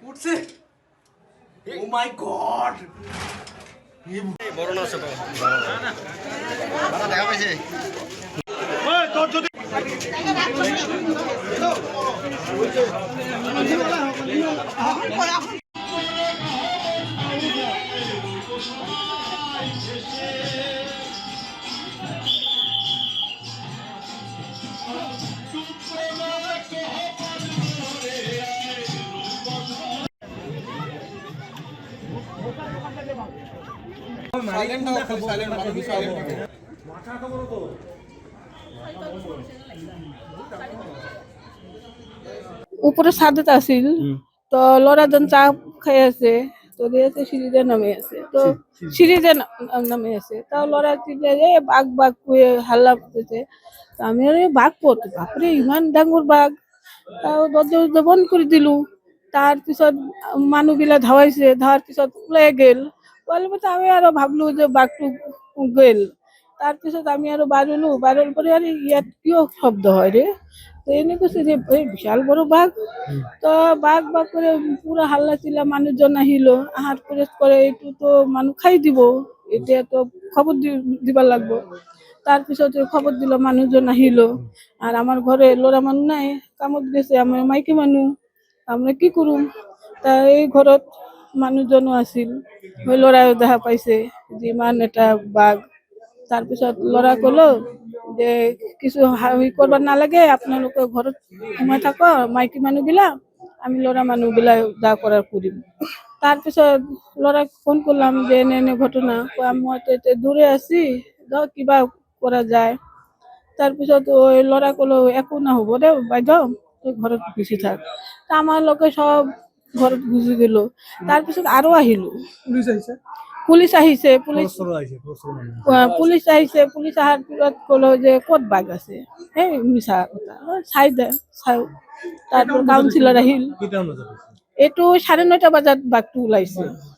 উঠছে। ও মাই গড, বড় না ছোট? দেখা পাইছে তোর যদি উপরে ছাদে আসিল তো লড়াজন চা খাই আছে তো দিয়েছে সিঁড়িতে নামে আছে তো সিঁড়িতে নামে আছে তাও লড়া চিন্তা যে বাঘ বাঘ কুয়ে হাল্লা করতেছে আমি বাঘ পড়তো বাপরে ইমান ডাঙ্গুর বাঘ তাও দরজা বন্ধ করে দিলু তার পিছত মানুহগিলা ধাওয়াইছে ধাওয়ার পিছত ওলাই গেল ওয়ালে মতো আমি আরো ভাবলু যে বাঘটু গেল তার পিছত আমি আরো বাড়ির পরে আরে ইয়াত কিয় শব্দ হয় রে তো এনে করছে যে বিশাল বড় বাঘ তো বাঘ বাঘ করে পুরো হাল্লা চিল্লা মানুষজন আহিল আহার করে একটু তো মানুষ খাই দিব এটা তো খবর দিবার লাগবো তার পিছত খবর দিল মানুষজন আহিল আর আমার ঘরে লড়া মানুষ নাই কামত গেছে আমার মাইকি মানুষ আমরা কি করুম তা এই ঘৰত মানুহজনো আছিল ওই লড়াইও দেখা পাইছে যে ইমান এটা বাঘ তাৰপিছত লৰা কলো যে কিছু করবার নালাগে আপোনালোকে ঘৰত সোমাই থাক মাইকী মানুহগিলা আমি লড়া মানুহগিলা যা করার করিম তাৰপিছত লড়াক ফোন করলাম যে এনে এনে ঘটনা মই তো দূরে আছি যাও কিবা করা যায় তাৰপিছত ওই লড়া কলো একো না হব দে বাইদেউ তুই ঘৰত গুচি থাক তা আমার লোকে সব ঘৰত গুচি গেল তাৰপিছত আৰু আহিলো পুলিশ আহিছে পুলিশ আহাৰ পিছত কলো যে ক'ত বাঘ আছে এই মিছা কথা চাই তারপর কাউন্সিলর আহিল এইটো 9:30 বজাত বাঘটো ওলাইছে